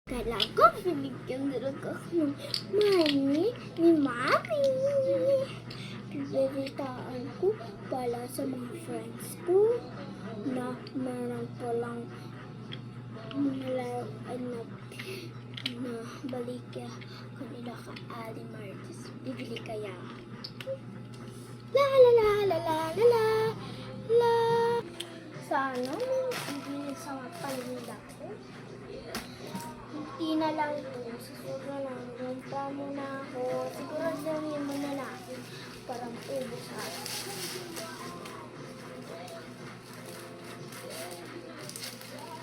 Kailangan ko binigyan talaga ako ng money ni Mami. Bibiritaan ko pala sa mga friends ko na meron palang nalaroan na balik kanila ka Ali Martis. Bibili kaya. La la la la la la la la. Sana bibili sa mga paninda ko. Hindi na lang po. Siguro lang. Gumpa muna ako. Siguro gawin mo na natin. Parang ubos ako.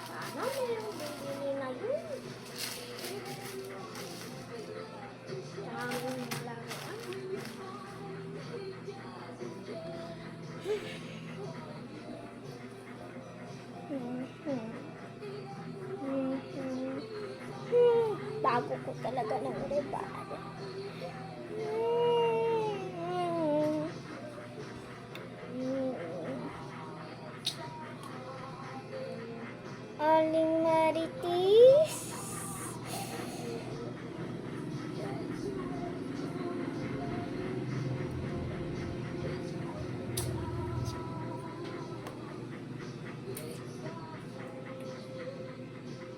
Sana mayroong bibili na yun. Daming laruan. Bago ko talaga ng rebate. Aling Marites.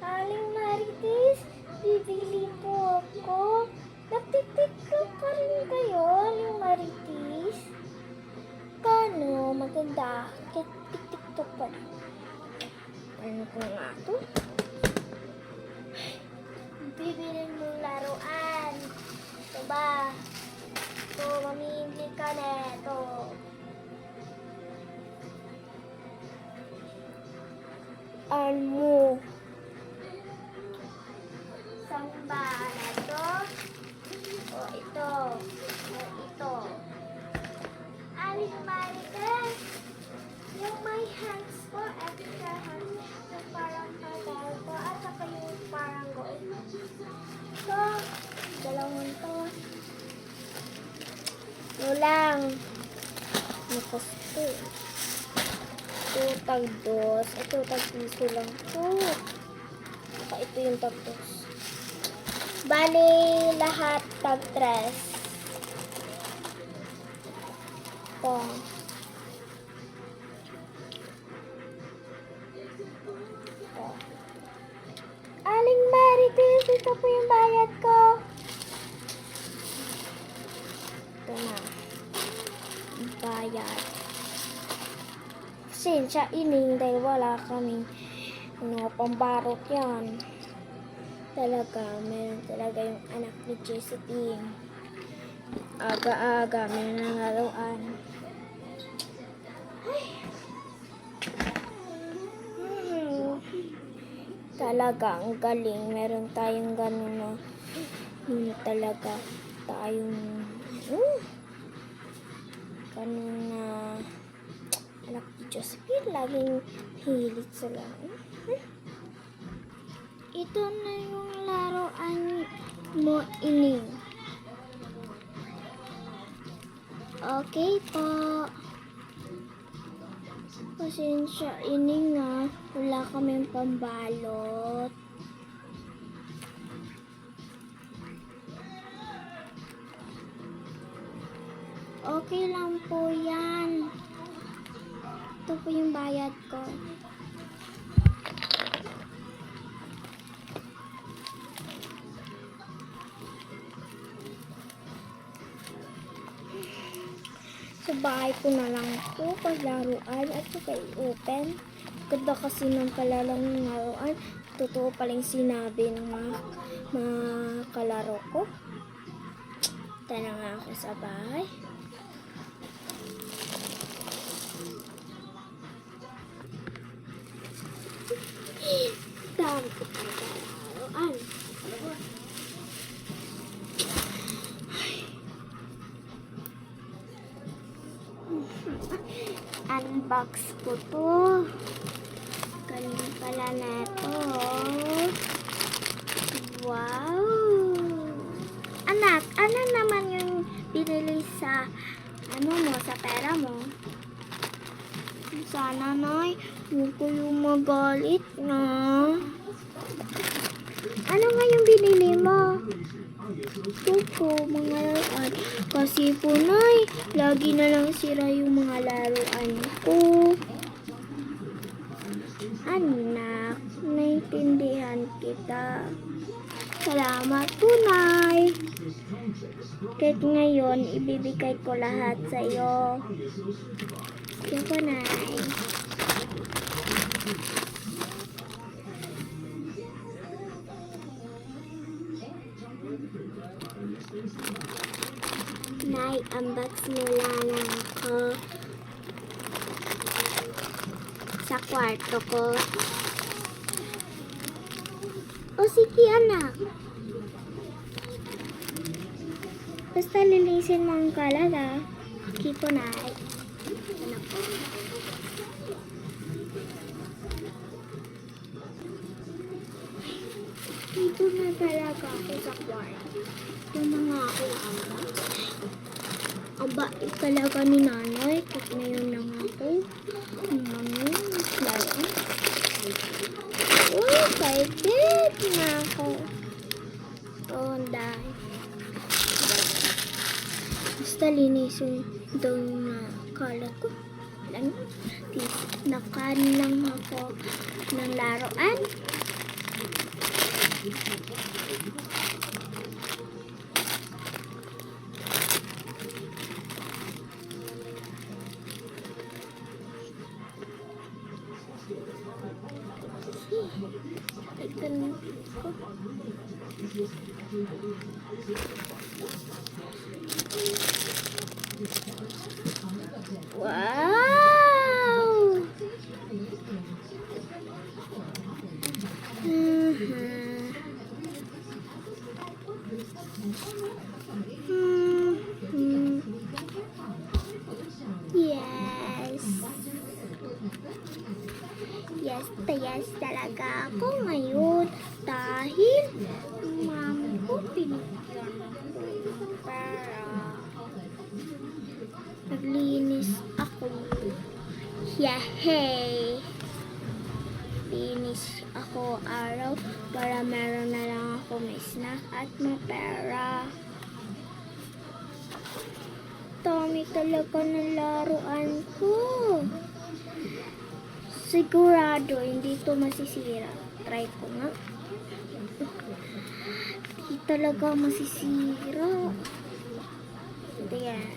Aling Marites, bibili po ako. Nagtitiktok ka rin kayo, Aling Marites? Kano? Maganda. Tiktok pa rin. Ano ko nga ito? Bibili mong laruan. Ito ba? Ito, mamimili ka na ito. Ano? Samba na ito? O ito? O ito? Aling Marites, yung may hands po, extra hands, yung parang pagkal ko, at saka yung parang gold. So, dalawang to. Ito lang. Nakasto. Ito tagdos. Ito tagpiso lang to. Saka ito yung tagdos. Bali, lahat tag-tres. Ito. Ito. Aling Marites, ito po yung bayad ko. Ito na. Bayad. Sinsya ining dahil wala kaming pambarok yan. Talaga, meron talaga yung anak ni Josephine. Aga-aga, meron ng laruan. Talaga, ang galing. Meron tayong ganun na talaga tayong ganun na anak ni Josephine. Laging hilig sila. Ito na yung laruan mo, ining. Okay po. Pasensya, ining nga. Wala kaming pambalot. Okay lang po yan. Ito po yung bayad ko. Sa bahay ko na lang po paglaruan at saka i-open. Ganda kasi ng palalang ng laruan. Totoo palang sinabi ng mga kalaro ko. Tara nga ako sa bahay. Dami ko pa laruan. Unbox ko to. Ganun pala na to. Wow! Anak, ano naman yung binili sa sa pera mo? Sana, Nay, huwag ko yung magalit na. Ano nga Ito po, mga laruan. Kasi po, Nay, lagi na lang sira yung mga laruan ko. Anak, naintindihan kita. Salamat po, Nay. Kahit ngayon, ibibigay ko lahat sa'yo. Thank you, Nay. Nay, unbox mo lang ako sa kwarto ko. O sige, anak. Basta linisin mo ang kalat, ah. Sige po, Nay. Anak po. Dito na talaga ako sa kwarto. Yung mga unbox. Ang bait talaga ni Nanay. Kahit ngayon lang ako. Laro. Oh, excited na ako. Oh, dahil. Basta linisin daw na kalat ko. Nakan lang ako ng laruan. Ito na ko. Wow! Yes. Yes talaga ako ngayon dahil mami ko pinigyan ko para naglinis ako. Yahey! Linis ako araw para meron na lang ako may snack at may pera. Dami talaga ng laruan ko. Sigurado, hindi ito masisira. Try ko nga. Hindi talaga masisira. Hindi yan.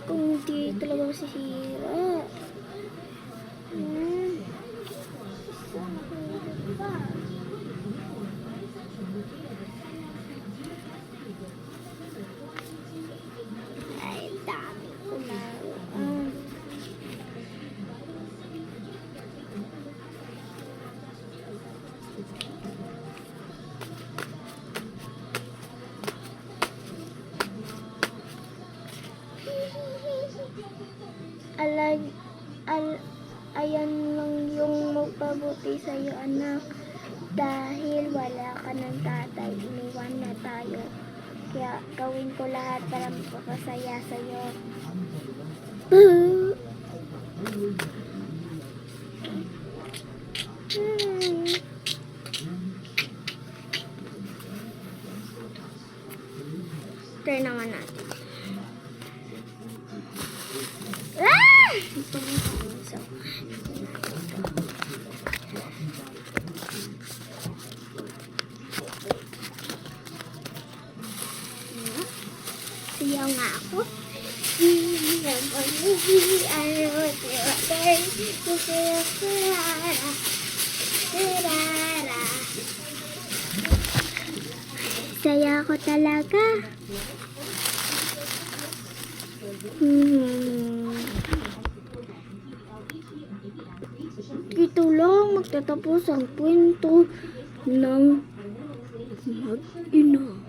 Kung hindi talaga masisira. Ay, dami ko laruan. Ayan lang yung magpabuti sa'yo, anak. Dahil wala ka ng tatay, iniwan na tayo. Kaya gawin ko lahat para magpapasaya sa'yo. Try naman natin. Ito mo so, siyaw nga ako. Saya ako talaga. Dito lang magtatapos ang kwento ng mag-ina.